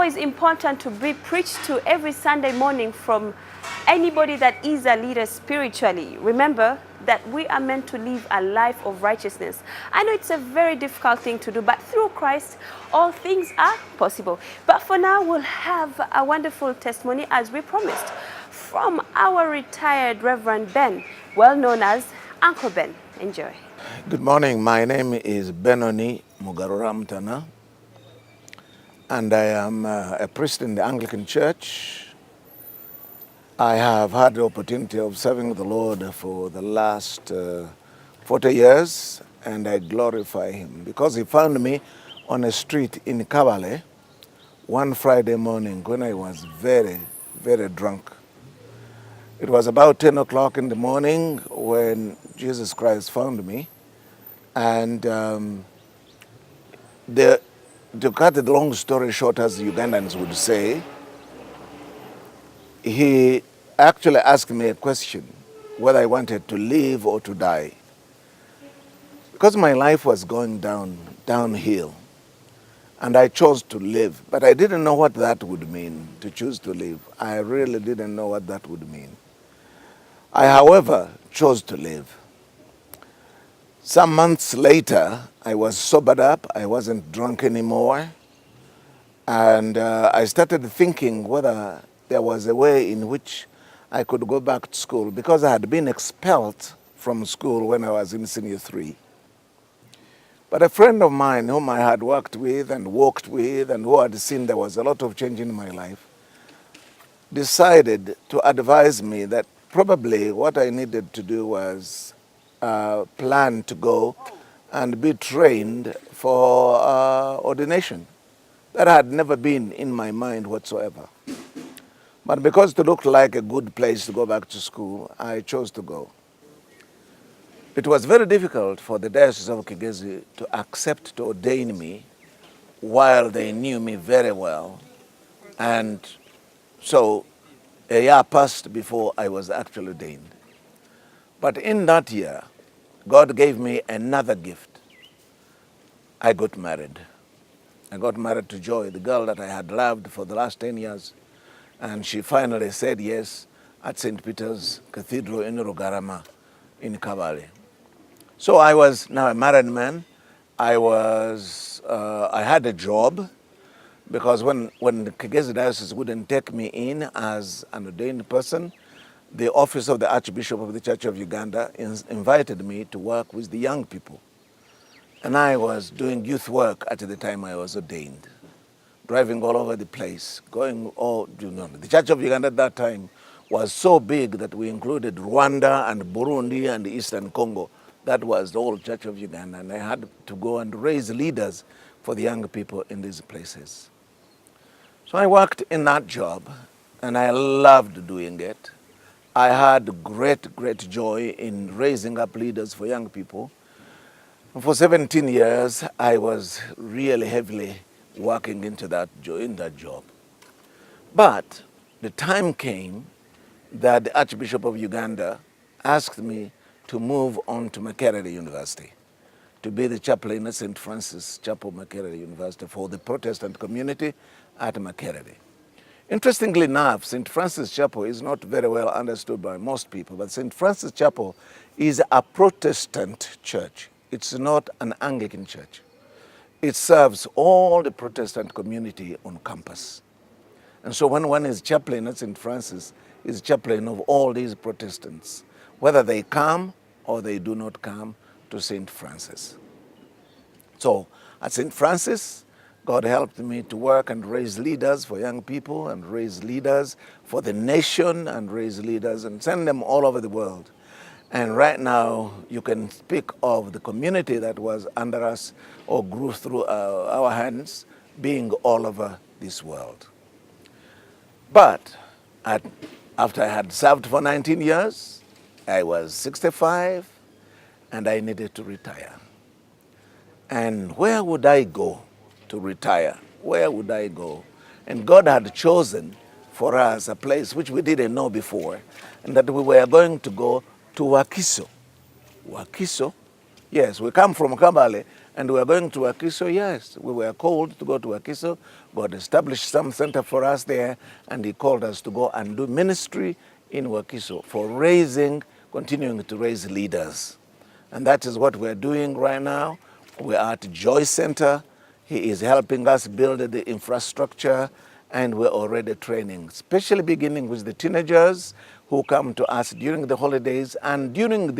always important to be preached to every Sunday morning from anybody that is a leader spiritually. Remember that we are meant to live a life of righteousness. I know it's a very difficult thing to do, but through Christ, all things are possible. But for now, we'll have a wonderful testimony, as we promised, from our retired Reverend Ben, well known as Uncle Ben. Enjoy. Good morning. My name is Benoni Mugaruramtana, and I am a priest in the Anglican Church. I have had the opportunity of serving the Lord for the last 40 years, and I glorify Him because He found me on a street in Kabale one Friday morning when I was very, very drunk. It was about 10 o'clock in the morning when Jesus Christ found me, and to cut the long story short, as the Ugandans would say, He actually asked me a question, whether I wanted to live or to die. Because my life was going downhill, and I chose to live. But I didn't know what that would mean, to choose to live. I really didn't know what that would mean. I, however, chose to live. Some months later, I was sobered up. I wasn't drunk anymore. And I started thinking whether there was a way in which I could go back to school, because I had been expelled from school when I was in senior 3. But a friend of mine whom I had worked with and walked with and who had seen there was a lot of change in my life decided to advise me that probably what I needed to do was plan to go and be trained for ordination. That had never been in my mind whatsoever. But because it looked like a good place to go back to school, I chose to go. It was very difficult for the Diocese of Kigezi to accept to ordain me while they knew me very well. And so a year passed before I was actually ordained. But in that year, God gave me another gift. I got married. I got married to Joy, the girl that I had loved for the last 10 years. And she finally said yes at St. Peter's Cathedral in Rugarama in Kabale. So I was now a married man. I had a job, because when the Kigezi Diocese wouldn't take me in as an ordained person, the office of the Archbishop of the Church of Uganda invited me to work with the young people. And I was doing youth work at the time I was ordained, driving all over the place, going all, the Church of Uganda at that time was so big that we included Rwanda and Burundi and Eastern Congo. That was the whole Church of Uganda, and I had to go and raise leaders for the young people in these places. So I worked in that job, and I loved doing it. I had great, great joy in raising up leaders for young people. For 17 years, I was really heavily working in that job. But the time came that the Archbishop of Uganda asked me to move on to Makerere University, to be the chaplain at St. Francis Chapel, Makerere University, for the Protestant community at Makerere. Interestingly enough, St. Francis Chapel is not very well understood by most people, but St. Francis Chapel is a Protestant church. It's not an Anglican church. It serves all the Protestant community on campus. And so when one is chaplain at St. Francis, is chaplain of all these Protestants, whether they come or they do not come to St. Francis. So at St. Francis, God helped me to work and raise leaders for young people, and raise leaders for the nation, and raise leaders and send them all over the world. And right now, you can speak of the community that was under us or grew through our hands being all over this world. But after I had served for 19 years, I was 65, and I needed to retire. And where would I go to retire? Where would I go? And God had chosen for us a place which we didn't know before, and that we were going to go to Wakiso. Wakiso? Yes, we come from Kabale, And we are going to Wakiso, yes. We were called to go to Wakiso. God established some center for us there, and He called us to go and do ministry in Wakiso for continuing to raise leaders. And that is what we're doing right now. We're at Joy Center. He is helping us build the infrastructure, and we're already training, especially beginning with the teenagers who come to us during the holidays and during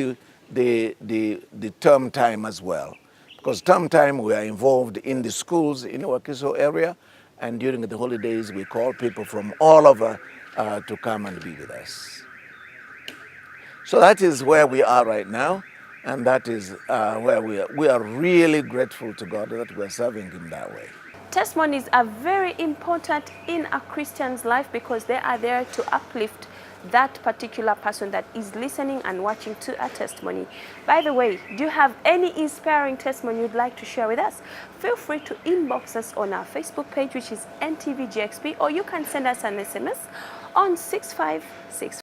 the term time as well. Because term time, we are involved in the schools in the Wakiso area, and during the holidays, we call people from all over to come and be with us. So that is where we are right now, and that is where we are really grateful to God that we are serving Him that way. Testimonies are very important in a Christian's life because they are there to uplift that particular person that is listening and watching to a testimony. By the way, do you have any inspiring testimony you'd like to share with us? Feel free to inbox us on our Facebook page, which is NTVGXP, or you can send us an SMS on 656.